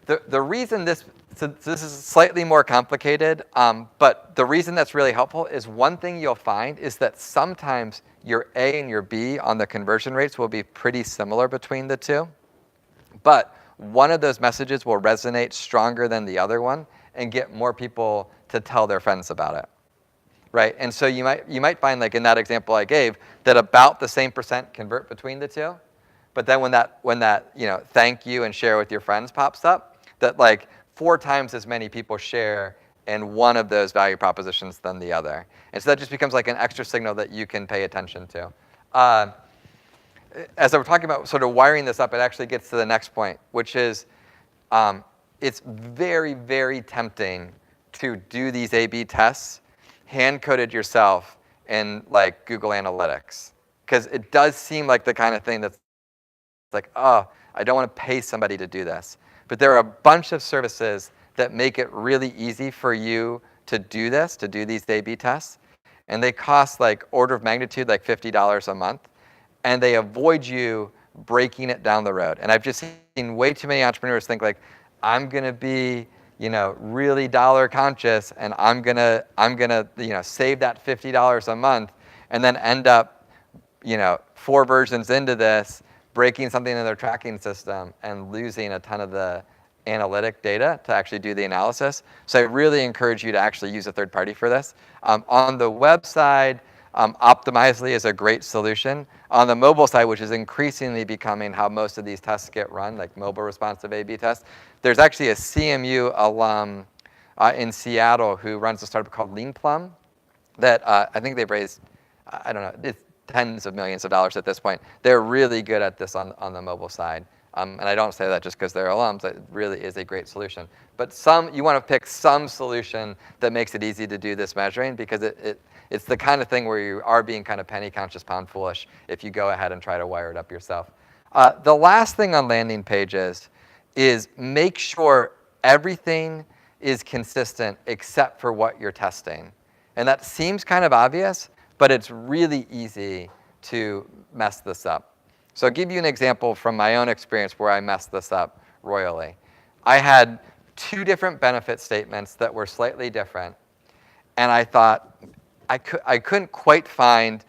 The reason this is slightly more complicated, but the reason that's really helpful is one thing you'll find is that sometimes your A and your B on the conversion rates will be pretty similar between the two. But one of those messages will resonate stronger than the other one and get more people to tell their friends about it, right? And so you might find, like in that example I gave, that about the same percent convert between the two. But then when that thank you and share with your friends pops up, that like 4 times as many people share in one of those value propositions than the other. And so that just becomes like an extra signal that you can pay attention to. As I was talking about sort of wiring this up, it actually gets to the next point, which is it's very, very tempting to do these A/B tests hand-coded yourself in like Google Analytics. Because it does seem like the kind of thing that's like, oh, I don't want to pay somebody to do this. But there are a bunch of services that make it really easy for you to do this, to do these A/B tests. And they cost like order of magnitude, like $50 a month. And they avoid you breaking it down the road. And I've just seen way too many entrepreneurs think like, I'm going to be, really dollar conscious, and I'm gonna, save that $50 a month, and then end up, 4 versions into this, breaking something in their tracking system and losing a ton of the analytic data to actually do the analysis. So I really encourage you to actually use a third party for this. On the web side, Optimizely is a great solution. On the mobile side, which is increasingly becoming how most of these tests get run, like mobile responsive A/B tests, there's actually a CMU alum in Seattle who runs a startup called LeanPlum that I think they've raised, I don't know, it's tens of millions of dollars at this point. They're really good at this on the mobile side. And I don't say that just because they're alums. It really is a great solution. But you want to pick some solution that makes it easy to do this measuring, because it's the kind of thing where you are being kind of penny conscious, pound foolish if you go ahead and try to wire it up yourself. The last thing on landing pages is make sure everything is consistent except for what you're testing. And that seems kind of obvious, but it's really easy to mess this up. So I'll give you an example from my own experience where I messed this up royally. I had 2 different benefit statements that were slightly different. and I thought I couldn't quite find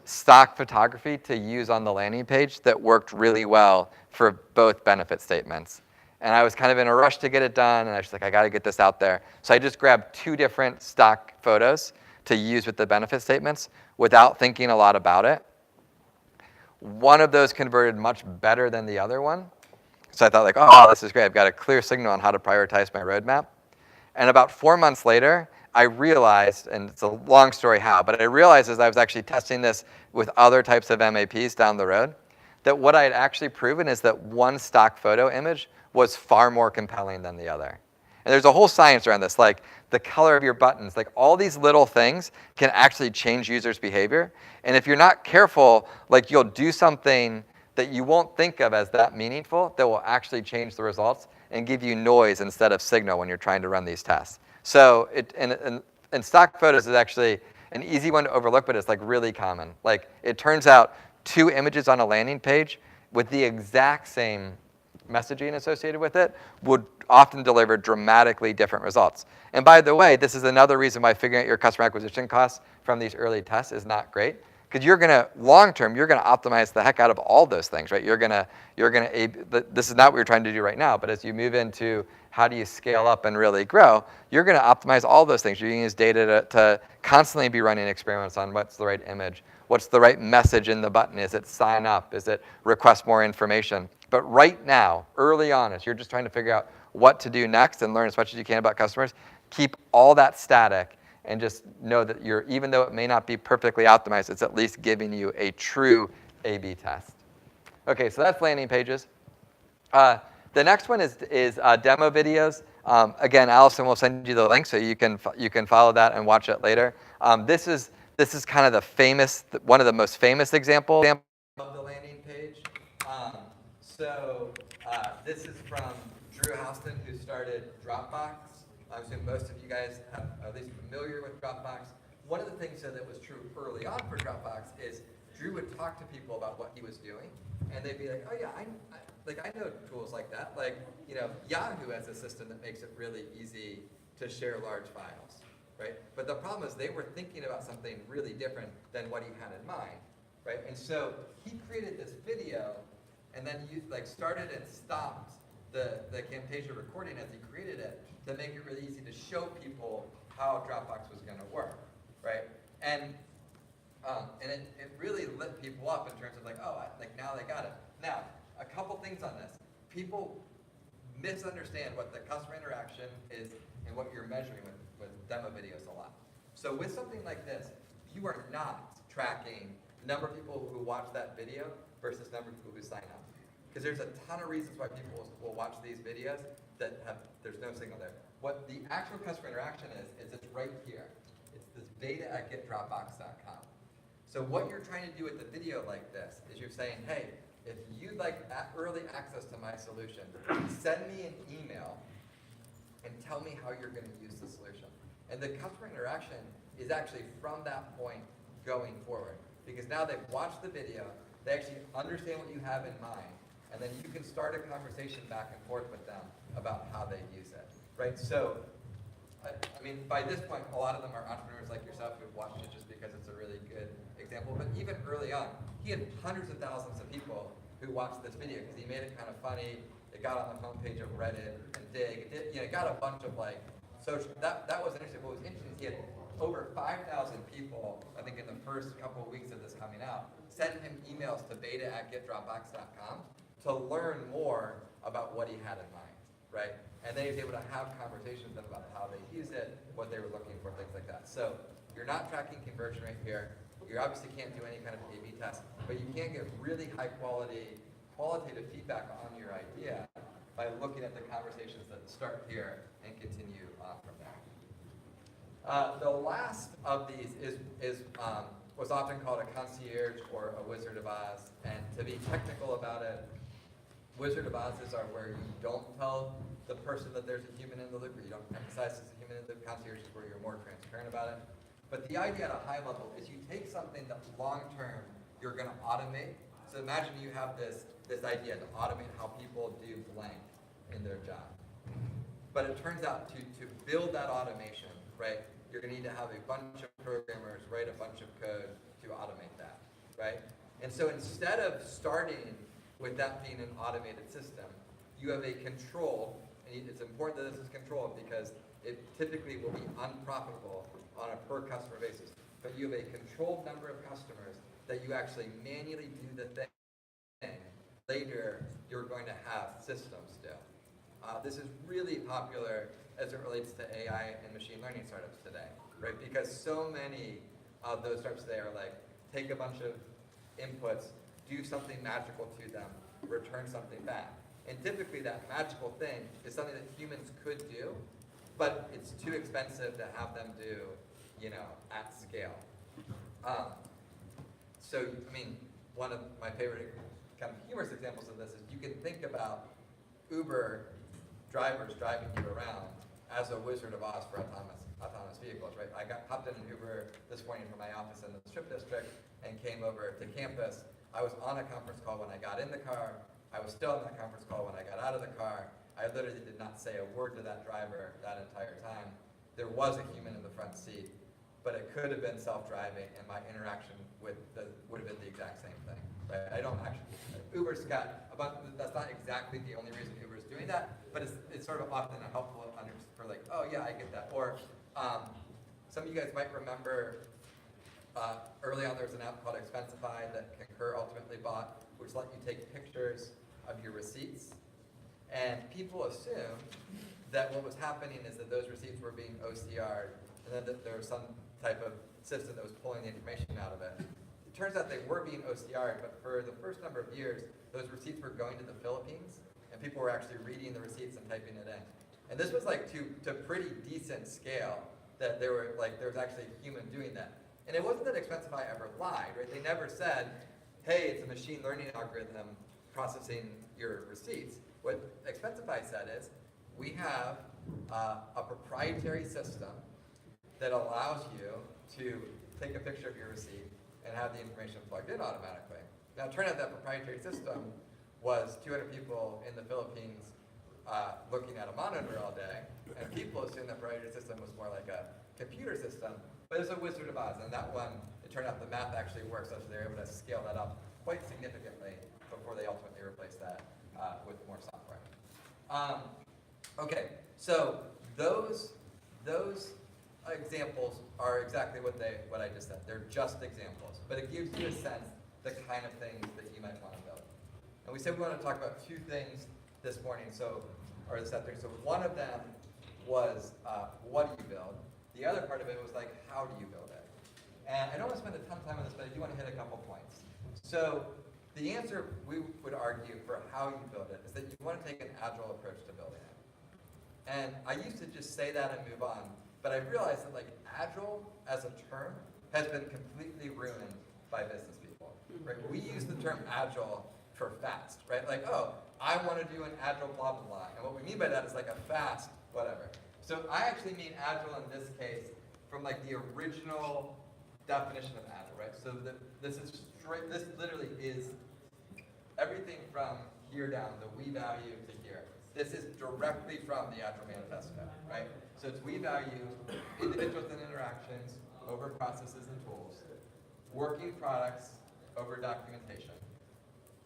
stock photography to use on the landing page that worked really well for both benefit statements. And I was kind of in a rush to get it done, and I was like, I got to get this out there. So I just grabbed 2 different stock photos to use with the benefit statements without thinking a lot about it. One of those converted much better than the other one. So I thought like, oh, this is great. I've got a clear signal on how to prioritize my roadmap. And about 4 months later, I realized, and it's a long story how, but I realized as I was actually testing this with other types of MAPs down the road, that what I had actually proven is that one stock photo image was far more compelling than the other. And there's a whole science around this, like the color of your buttons, like all these little things can actually change users' behavior. And if you're not careful, like you'll do something that you won't think of as that meaningful that will actually change the results and give you noise instead of signal when you're trying to run these tests. So and stock photos is actually an easy one to overlook, but it's like really common. Like it turns out 2 images on a landing page with the exact same messaging associated with it would often deliver dramatically different results. And by the way, this is another reason why figuring out your customer acquisition costs from these early tests is not great. Because you're gonna, long term, you're gonna optimize the heck out of all those things, right? This is not what you're trying to do right now, but as you move into how do you scale up and really grow, you're gonna optimize all those things. You're gonna use data to constantly be running experiments on what's the right image, what's the right message in the button, is it sign up, is it request more information? But right now, early on, as you're just trying to figure out what to do next and learn as much as you can about customers, keep all that static and just know that even though it may not be perfectly optimized, it's at least giving you a true A/B test. Okay, so that's landing pages. The next one is demo videos. Again, Allison will send you the link so you can follow that and watch it later. This is kind of one of the most famous examples of the landing page. This is from Drew Houston, who started Dropbox. So most of you guys are at least familiar with Dropbox. One of the things that was true early on for Dropbox is Drew would talk to people about what he was doing, and they'd be like, oh yeah, I know tools like that. Like, Yahoo has a system that makes it really easy to share large files, right? But the problem is they were thinking about something really different than what he had in mind, right? And so he created this video, and then you started and stopped the Camtasia recording as he created it to make it really easy to show people how Dropbox was going to work, right? And it really lit people up in terms of now they got it. Now, a couple things on this. People misunderstand what the customer interaction is and what you're measuring with demo videos a lot. So with something like this, you are not tracking the number of people who watch that video versus number of people who sign up. Because there's a ton of reasons why people will watch these videos that there's no signal there. What the actual customer interaction is it's right here. It's this beta@getdropbox.com. So what you're trying to do with the video like this is you're saying, hey, if you'd like early access to my solution, send me an email and tell me how you're going to use the solution. And the customer interaction is actually from that point going forward. Because now they've watched the video, they actually understand what you have in mind, and then you can start a conversation back and forth with them about how they use it, right? So, I mean, by this point, a lot of them are entrepreneurs like yourself who've watched it just because it's a really good example. But even early on, he had hundreds of thousands of people who watched this video because he made it kind of funny. It got on the homepage of Reddit and Dig. It got a bunch of social. That was interesting. What was interesting is he had over 5,000 people, I think in the first couple of weeks of this coming out, sent him emails to beta@getdropbox.com to learn more about what he had in mind, right? And then he was able to have conversations with them about how they use it, what they were looking for, things like that. So you're not tracking conversion rate here. You obviously can't do any kind of A/B test, but you can get really high quality, qualitative feedback on your idea by looking at the conversations that start here and continue on from there. The last of these was often called a concierge or a Wizard of Oz, and to be technical about it, Wizard of Oz's are where you don't tell the person that there's a human in the loop, or you don't emphasize there's a human in the loop. Concierge is where you're more transparent about it. But the idea at a high level is you take something that long-term you're going to automate. So imagine you have this idea to automate how people do blank in their job. But it turns out to build that automation, right, you're going to need to have a bunch of programmers write a bunch of code to automate that, right? And so instead of starting with that being an automated system, you have a controlled, and it's important that this is controlled because it typically will be unprofitable on a per customer basis. But you have a controlled number of customers that you actually manually do the thing. Later, you're going to have systems do. This is really popular as it relates to AI and machine learning startups today, right? Because so many of those startups today are like, take a bunch of inputs, do something magical to them, return something back. And typically that magical thing is something that humans could do, but it's too expensive to have them do, at scale. So, I mean, one of my favorite kind of humorous examples of this is you can think about Uber drivers driving you around as a Wizard of Oz for autonomous vehicles, right? I hopped in an Uber this morning from my office in the Strip District and came over to campus. I was on a conference call when I got in the car. I was still on that conference call when I got out of the car. I literally did not say a word to that driver that entire time. There was a human in the front seat, but it could have been self-driving, and my interaction would have been the exact same thing. Right? I don't actually. Uber's got that's not exactly the only reason Uber's doing that, but it's sort of often a helpful for like, oh yeah, I get that. Or some of you guys might remember early on there was an app called Expensify that Concur ultimately bought, which let you take pictures of your receipts. And people assumed that what was happening is that those receipts were being OCR'd, and then that there was some type of system that was pulling the information out of it. It turns out they were being OCR'd, but for the first number of years, those receipts were going to the Philippines, and people were actually reading the receipts and typing it in. And this was like to pretty decent scale that there was actually a human doing that. And it wasn't that Expensify ever lied, right? They never said, hey, it's a machine learning algorithm processing your receipts. What Expensify said is, we have a proprietary system that allows you to take a picture of your receipt and have the information plugged in automatically. Now, it turned out that proprietary system was 200 people in the Philippines looking at a monitor all day, and people assumed that proprietary system was more like a computer system, but it's a Wizard of Oz, and that one, it turned out the math actually works, so they were able to scale that up quite significantly before they ultimately replaced that with more software. Okay, so those examples are exactly what I just said. They're just examples, but it gives you a sense the kind of things that you might want to build. And we said we want to talk about two things this morning, or this afternoon. So one of them was what do you build? The other part of it was like, how do you build it? And I don't want to spend a ton of time on this, but I do want to hit a couple points. So the answer we would argue for how you build it is that you want to take an agile approach to building it. And I used to just say that and move on, but I realized that like agile as a term has been completely ruined by business people. Right? We use the term agile for fast, right? Like, oh, I want to do an agile blah blah blah. And what we mean by that is like a fast whatever. So I actually mean agile in this case from like the original definition of agile, right? So this literally is everything from here down, the we value to here. This is directly from the Agile Manifesto, right? So it's we value individuals and interactions over processes and tools, working products over documentation,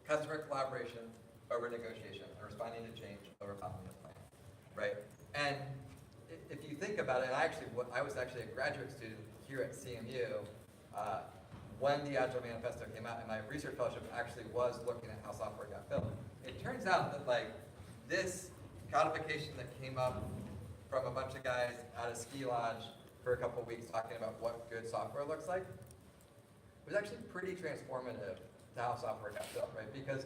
customer collaboration over negotiation, and responding to change over following the plan, right? And if you think about it, and I was actually a graduate student here at CMU when the Agile Manifesto came out, and my research fellowship actually was looking at how software got built. It turns out that like this codification that came up from a bunch of guys at a ski lodge for a couple of weeks talking about what good software looks like was actually pretty transformative to how software got built, right? Because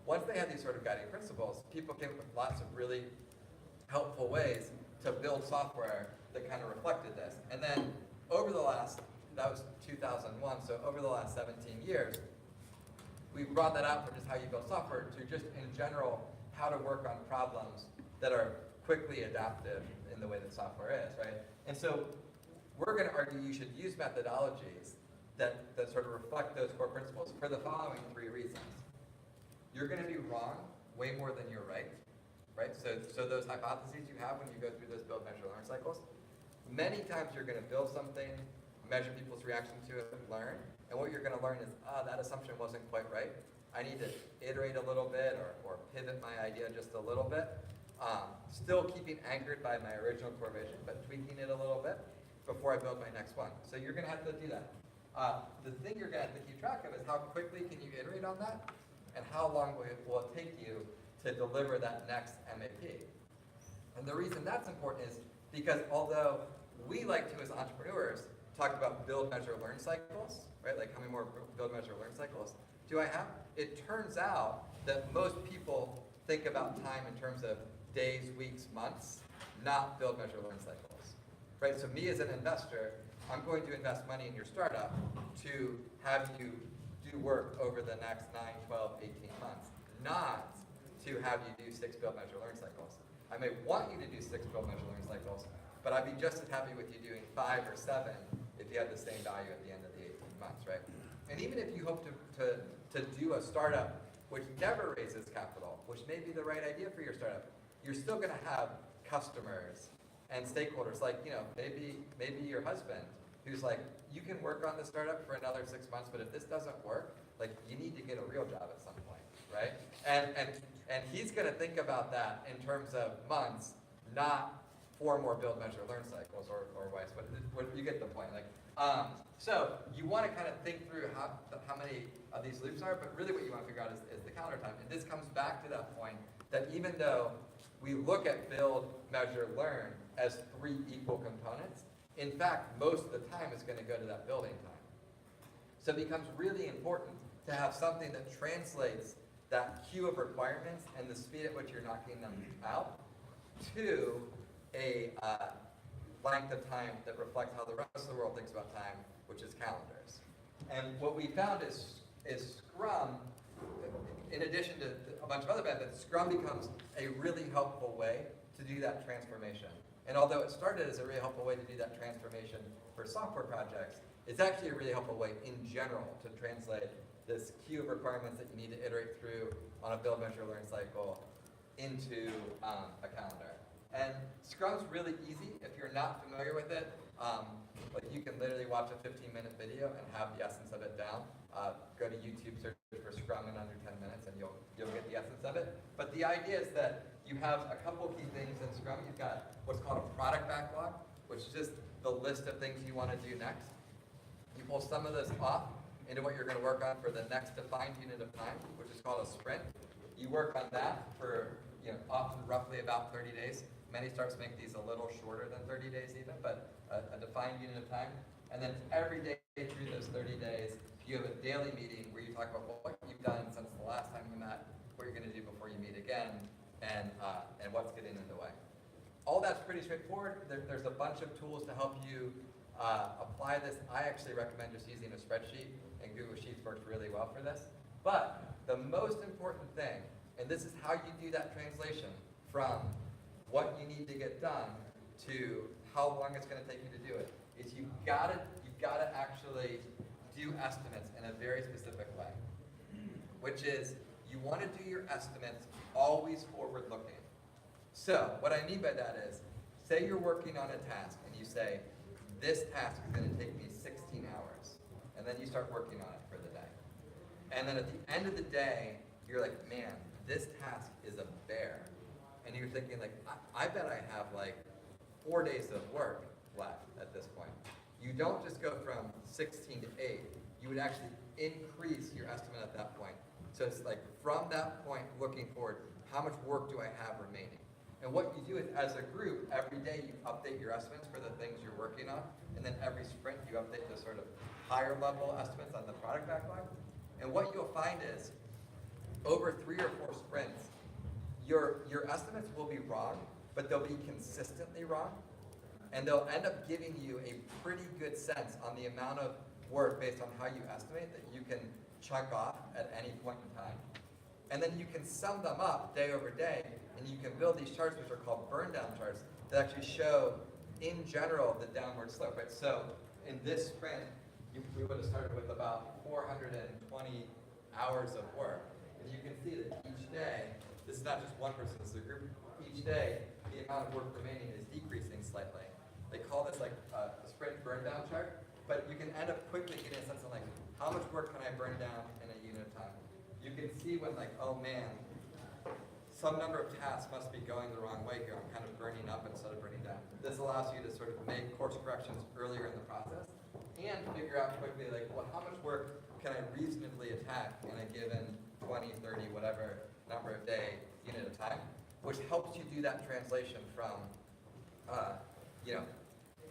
once they had these sort of guiding principles, people came up with lots of really helpful ways to build software that kind of reflected this. And then over the last, that was 2001, so over the last 17 years, we brought that out from just how you build software to just in general how to work on problems that are quickly adaptive in the way that software is, right? And so we're going to argue you should use methodologies that sort of reflect those core principles for the following three reasons. You're going to be wrong way more than you're right? So those hypotheses you have when you go through those build, measure, learn cycles, many times you're going to build something, measure people's reaction to it, learn, and what you're going to learn is, that assumption wasn't quite right. I need to iterate a little bit or pivot my idea just a little bit. Still keeping anchored by my original core vision, but tweaking it a little bit before I build my next one. So you're going to have to do that. The thing you're going to have to keep track of is how quickly can you iterate on that, and how long will it take you to deliver that next MAP. And the reason that's important is because although we like to, as entrepreneurs, talk about build, measure, learn cycles, right? Like how many more build, measure, learn cycles do I have? It turns out that most people think about time in terms of days, weeks, months, not build, measure, learn cycles, right? So me as an investor, I'm going to invest money in your startup to have you do work over the next 9, 12, 18 months, not to have you do 6 build, measure, learn cycles. I may want you to do 6 build, measure, learn cycles, but I'd be just as happy with you doing 5 or 7 if you had the same value at the end of the 18 months, right? And even if you hope to do a startup which never raises capital, which may be the right idea for your startup, you're still going to have customers and stakeholders, like, maybe your husband, who's like, you can work on the startup for another 6 months, but if this doesn't work, like, you need to get a real job at some point, right? And he's going to think about that in terms of months, not 4 more build, measure, learn cycles, or vice. What you get the point. Like, so you want to kind of think through how many of these loops are, but really what you want to figure out is the calendar time. And this comes back to that point that even though we look at build, measure, learn as 3 equal components, in fact, most of the time is going to go to that building time. So it becomes really important to have something that translates that queue of requirements and the speed at which you're knocking them out to a length of time that reflects how the rest of the world thinks about time, which is calendars. And what we found is Scrum, in addition to a bunch of other benefits, Scrum becomes a really helpful way to do that transformation. And although it started as a really helpful way to do that transformation for software projects, it's actually a really helpful way in general to translate this queue of requirements that you need to iterate through on a build, measure, learn cycle into a calendar. And Scrum's really easy if you're not familiar with it. Like you can literally watch a 15-minute video and have the essence of it down. Go to YouTube, search for Scrum in under 10 minutes, and you'll get the essence of it. But the idea is that you have a couple key things in Scrum. You've got what's called a product backlog, which is just the list of things you want to do next. You pull some of this off into what you're going to work on for the next defined unit of time, which is called a sprint. You work on that for often roughly about 30 days. Many startups make these a little shorter than 30 days even, but a defined unit of time. And then every day through those 30 days, you have a daily meeting where you talk about what you've done since the last time you met, what you're going to do before you meet again, and what's getting in the way. All that's pretty straightforward. There's a bunch of tools to help you apply this. I actually recommend just using a spreadsheet, and Google Sheets works really well for this. But the most important thing, and this is how you do that translation from what you need to get done to how long it's going to take you to do it, is you've got to actually do estimates in a very specific way, which is you want to do your estimates always forward-looking. So what I mean by that is, say you're working on a task and you say, this task is going to take me 16 hours, and then you start working on it for the day. And then at the end of the day, you're like, man, this task is a bear. And you're thinking like, I bet I have like 4 days of work left at this point. You don't just go from 16 to 8. You would actually increase your estimate at that point. So it's like from that point looking forward, how much work do I have remaining? And what you do is as a group, every day you update your estimates for the things you're working on. And then every sprint you update the sort of higher level estimates on the product backlog. And what you'll find is over 3 or 4 sprints, your estimates will be wrong, but they'll be consistently wrong. And they'll end up giving you a pretty good sense on the amount of work based on how you estimate that you can chunk off at any point in time. And then you can sum them up day over day, and you can build these charts, which are called Burndown Charts, that actually show, in general, the downward slope. Right? So in this sprint, we would have started with about 420 hours of work. And you can see that each day, this is not just one person, this is a group, each day the amount of work remaining is decreasing slightly. they call this like a sprint burndown chart, but you can end up quickly getting a sense of like, how much work can I burn down in a unit of time? You can see when like, oh man, some number of tasks must be going the wrong way here. I'm kind of burning up instead of burning down. This allows you to sort of make course corrections earlier in the process and figure out quickly like, well, how much work can I reasonably attack in a given 20, 30, whatever number of day unit of time, which helps you do that translation from,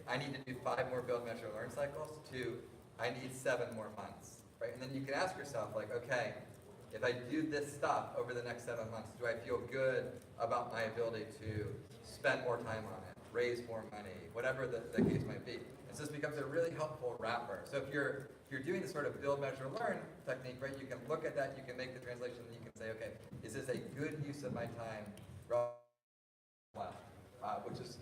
I need to do 5 more build, measure, learn cycles to I need 7 more months, right? And then you can ask yourself like, okay, if I do this stuff over the next 7 months, do I feel good about my ability to spend more time on it, raise more money, whatever the case might be? And so this becomes a really helpful wrapper. So if you're doing this sort of build, measure, learn technique, right, you can look at that, you can make the translation, and you can say, okay, is this a good use of my time? Which is,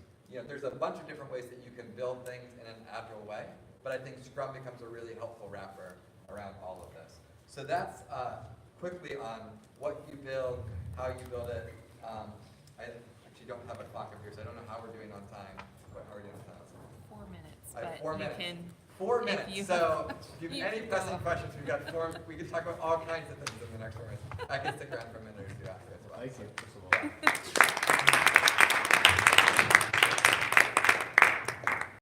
there's a bunch of different ways that you can build things in an agile way, but I think Scrum becomes a really helpful wrapper around all of this. So that's quickly on what you build, how you build it. I actually don't have a clock up here, so I don't know how we're doing on time. How are we doing on time? 4 minutes. I have but 4 you minutes. Can, 4 minutes. So if you you have any can pressing go. questions, we've got 4. We can talk about all kinds of things in the next 4 minutes. I can stick around for a minute or two after as well. Thank you, first of all.